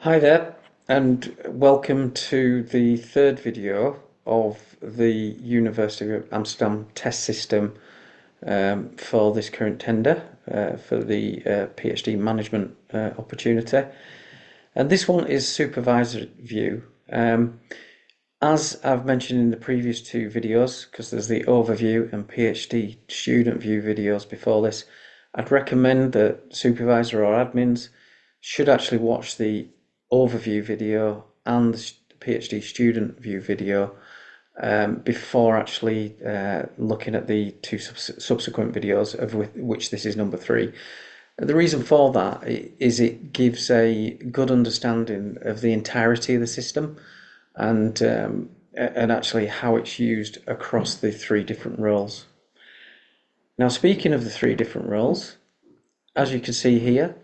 Hi there, and welcome to the third video of the University of Amsterdam test system for this current tender for the PhD management opportunity. And this one is supervisor view. As I've mentioned in the previous two videos, because there's the overview and PhD student view videos before this, I'd recommend that supervisor or admins should actually watch the overview video and the PhD student view video before actually looking at the two subsequent videos, of which this is number 3. The reason for that is it gives a good understanding of the entirety of the system and actually how it's used across the 3 different roles. Now, speaking of the 3 different roles, as you can see here,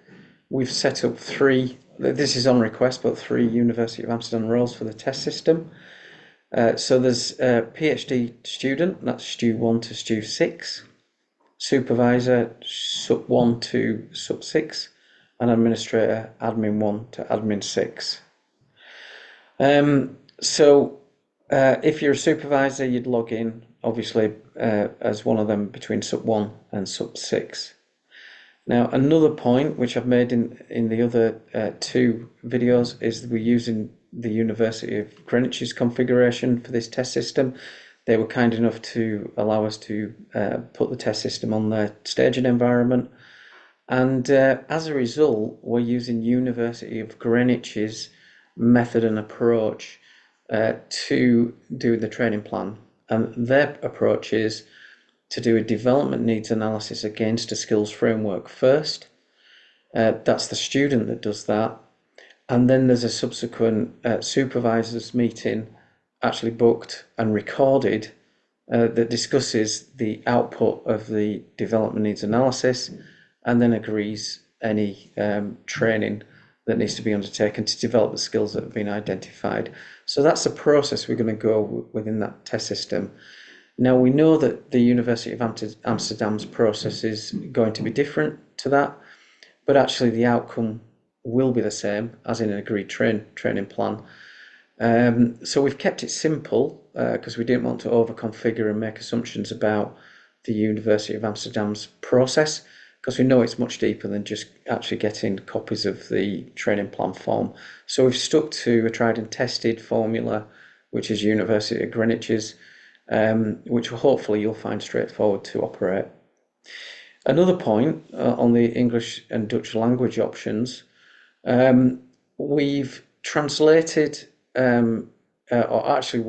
we've set up 3, this is on request, but 3 University of Amsterdam roles for the test system. So there's a PhD student, that's Stu 1 to Stu 6, supervisor Sub 1 to Sub 6, and administrator Admin 1 to Admin 6. If you're a supervisor, you'd log in, obviously, as one of them between Sub 1 and Sub 6. Now, another point which I've made in the other 2 videos is we're using the University of Greenwich's configuration for this test system. They were kind enough to allow us to put the test system on their staging environment. And as a result, we're using University of Greenwich's method and approach to do the training plan. And their approach is to do a development needs analysis against a skills framework first. That's the student that does that. And then there's a subsequent supervisors meeting actually booked and recorded that discusses the output of the development needs analysis and then agrees any training that needs to be undertaken to develop the skills that have been identified. So that's the process we're going to go within that test system. Now, we know that the University of Amsterdam's process is going to be different to that, but actually the outcome will be the same as in an agreed training plan. So we've kept it simple because we didn't want to overconfigure and make assumptions about the University of Amsterdam's process, because we know it's much deeper than just actually getting copies of the training plan form. So we've stuck to a tried and tested formula, which is University of Greenwich's, which hopefully you'll find straightforward to operate. Another point on the English and Dutch language options, we've translated, or actually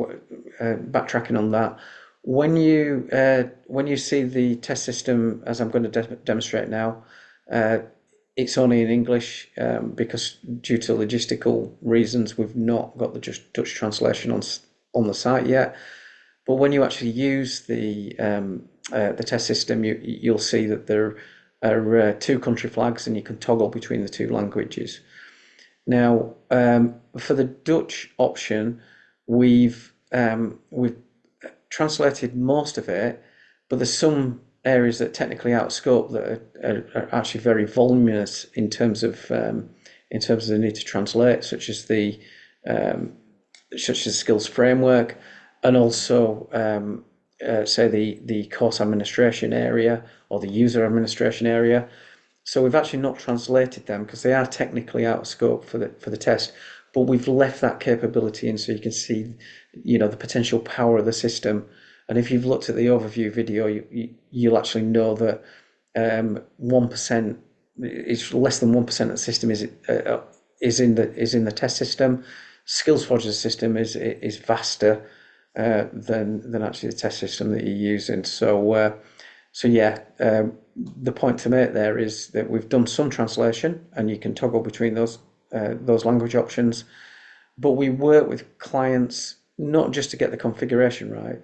backtracking on that, when you see the test system as I'm going to demonstrate now, it's only in English because due to logistical reasons we've not got the Dutch translation on the site yet. But when you actually use the test system, you'll see that there are 2 country flags, and you can toggle between the 2 languages. Now, for the Dutch option, we've translated most of it, but there's some areas that are technically out of scope that are actually very voluminous in terms of the need to translate, such as the skills framework, and also say the course administration area or the user administration area. So we've actually not translated them because they are technically out of scope for the test, but we've left that capability in so you can see, the potential power of the system. And if you've looked at the overview video, you'll actually know that 1%, it's less than 1% of the system is in the test system. SkillsForge's system is vaster than actually the test system that you're using. So yeah, the point to make there is that we've done some translation, and you can toggle between those language options. But we work with clients not just to get the configuration right,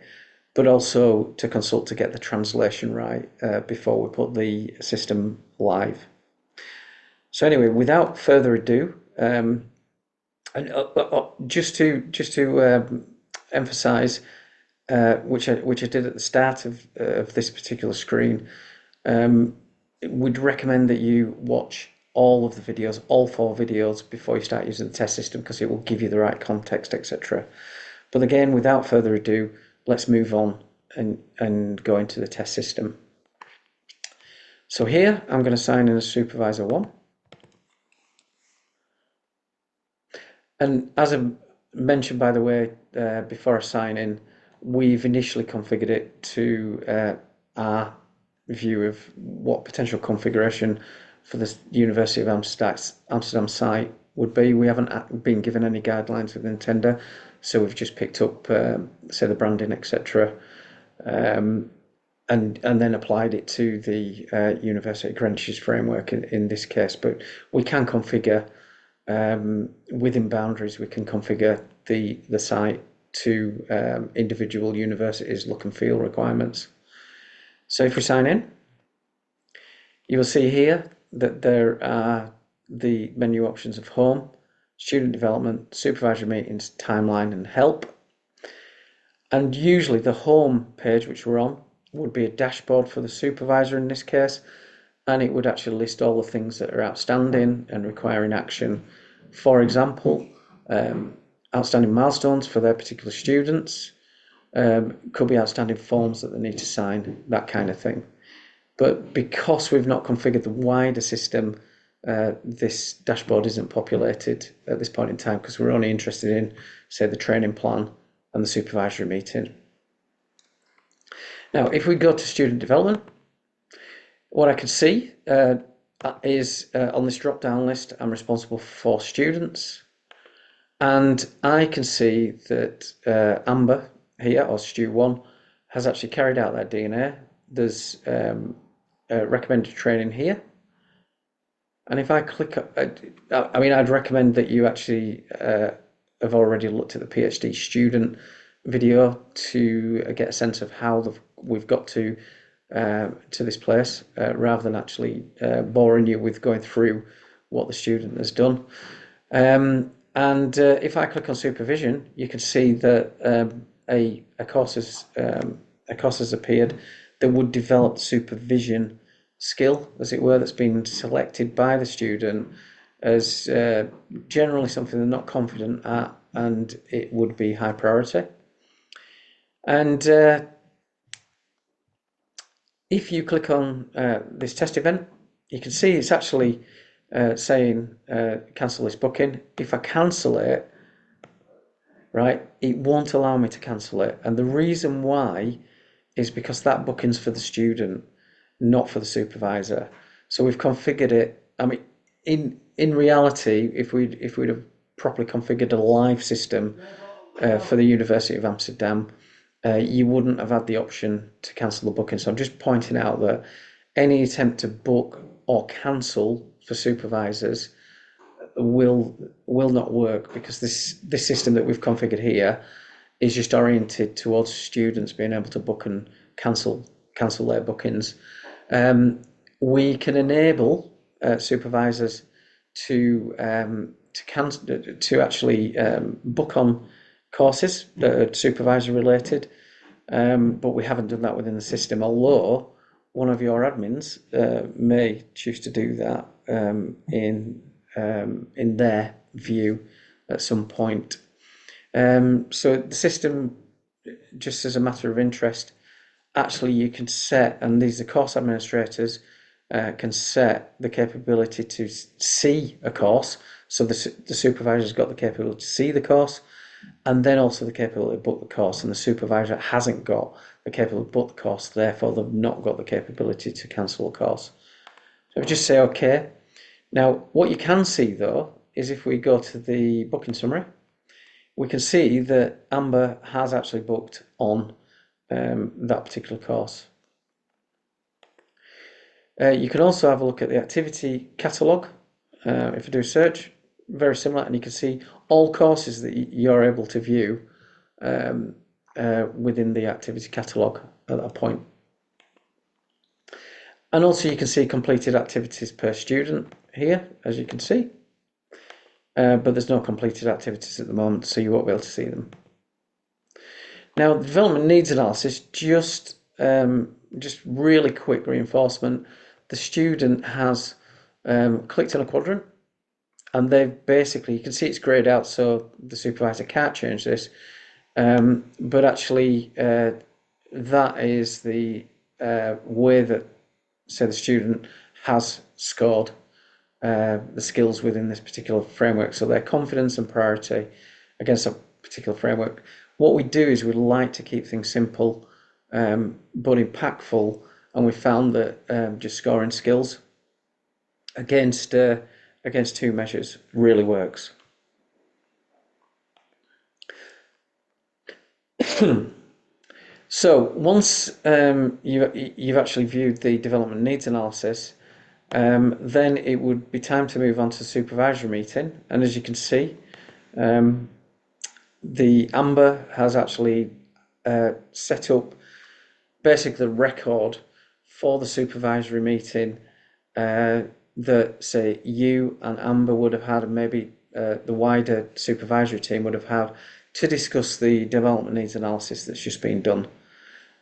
but also to consult to get the translation right before we put the system live. So anyway, without further ado, and just to emphasize, which I did at the start of this particular screen, we'd recommend that you watch all of the videos, all 4 videos, before you start using the test system, because it will give you the right context, etc. But again, without further ado, let's move on and go into the test system. So here, I'm going to sign in as Supervisor 1. And as I mentioned, by the way, before I sign in, we've initially configured it to our view of what potential configuration for the University of Amsterdam site would be. We haven't been given any guidelines with Nintendo, so we've just picked up, say, the branding, etc., and then applied it to the University of Greenwich's framework in this case. But we can configure, within boundaries, we can configure the site to individual universities' look and feel requirements. So if we sign in, you will see here that there are the menu options of Home, Student Development, Supervisory Meetings, Timeline, and Help. And usually the Home page, which we're on, would be a dashboard for the supervisor in this case, and it would actually list all the things that are outstanding and requiring action. For example, outstanding milestones for their particular students, could be outstanding forms that they need to sign, that kind of thing. But because we've not configured the wider system, this dashboard isn't populated at this point in time, because we're only interested in, say, the training plan and the supervisory meeting. Now, if we go to student development, what I can see is on this drop-down list, I'm responsible for students, and I can see that Amber here, or Stu1, has actually carried out that DNA. There's recommended training here, and if I click, I'd recommend that you actually have already looked at the PhD student video to get a sense of how we've got to this place, rather than actually boring you with going through what the student has done. If I click on supervision, you can see that a course has appeared that would develop supervision skill, as it were, that's been selected by the student as generally something they're not confident at, and it would be high priority. And if you click on this test event, you can see it's actually saying cancel this booking. If I cancel it, right, it won't allow me to cancel it. And the reason why is because that booking's for the student, not for the supervisor. So we've configured it. I mean, in reality, if we'd have properly configured a live system for the University of Amsterdam, you wouldn't have had the option to cancel the booking. So I'm just pointing out that any attempt to book or cancel for supervisors will not work, because this system that we've configured here is just oriented towards students being able to book and cancel their bookings. We can enable supervisors to actually book on courses that are supervisor related, but we haven't done that within the system, although one of your admins may choose to do that in their view at some point. So the system, just as a matter of interest, actually you can set, and these are course administrators, can set the capability to see a course. So the supervisor's got the capability to see the course, and then also the capability to book the course, and the supervisor hasn't got the capability to book the course, therefore they've not got the capability to cancel the course. So we just say OK. Now what you can see though is if we go to the booking summary, we can see that Amber has actually booked on that particular course. You can also have a look at the activity catalogue. If I do a search, very similar, and you can see all courses that you're able to view within the activity catalogue at that point. And also you can see completed activities per student here, as you can see. But there's no completed activities at the moment, so you won't be able to see them. Now, the development needs analysis, just really quick reinforcement. The student has clicked on a quadrant, and they've basically, you can see it's grayed out, so the supervisor can't change this. But actually, that is the way that, say, the student has scored the skills within this particular framework. So their confidence and priority against a particular framework. What we do is we like to keep things simple, but impactful, and we found that just scoring skills against two measures really works. So once you've actually viewed the development needs analysis, then it would be time to move on to the supervisory meeting. And as you can see, the Amber has actually set up basically the record for the supervisory meeting that, say, you and Amber would have had, and maybe the wider supervisory team would have had, to discuss the development needs analysis that's just been done.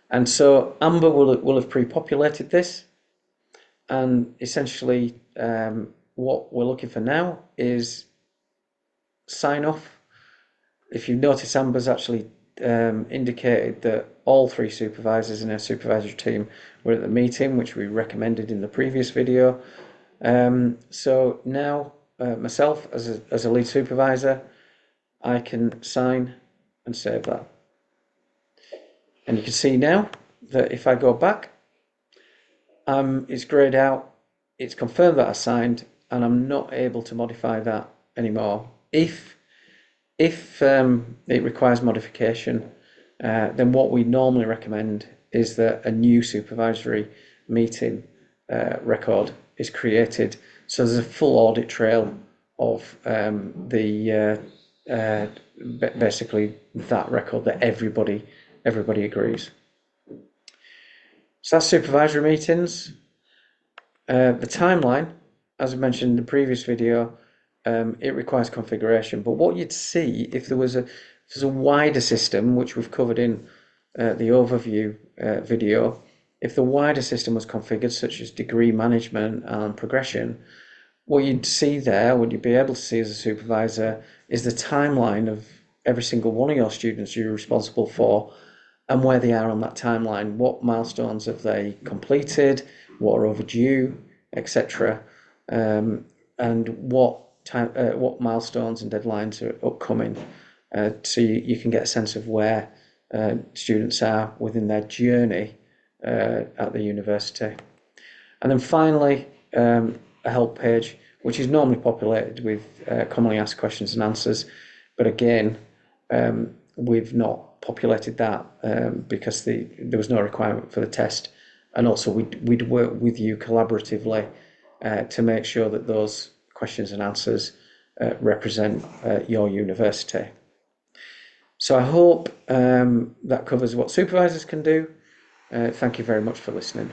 And so Amber will have pre-populated this, and essentially what we're looking for now is sign off. If you notice, Amber's actually indicated that all 3 supervisors in our supervisory team were at the meeting, which we recommended in the previous video. So now myself as a lead supervisor, I can sign and save that. And you can see now that if I go back, it's grayed out, it's confirmed that I signed, and I'm not able to modify that anymore. If it requires modification, then what we normally recommend is that a new supervisory meeting record is created. So there's a full audit trail of basically that record that everybody agrees. So that's supervisory meetings. The timeline, as I mentioned in the previous video, it requires configuration. But what you'd see if there's a wider system, which we've covered in the overview video, if the wider system was configured, such as degree management and progression, what you'd see there, what you'd be able to see as a supervisor, is the timeline of every single one of your students you're responsible for, and where they are on that timeline. What milestones have they completed, what are overdue, etc., and what milestones and deadlines are upcoming, so you can get a sense of where students are within their journey at the university. And then finally, a help page, which is normally populated with commonly asked questions and answers, but again, we've not populated that because there was no requirement for the test, and also we'd work with you collaboratively to make sure that those questions and answers represent your university. So I hope that covers what supervisors can do. Thank you very much for listening.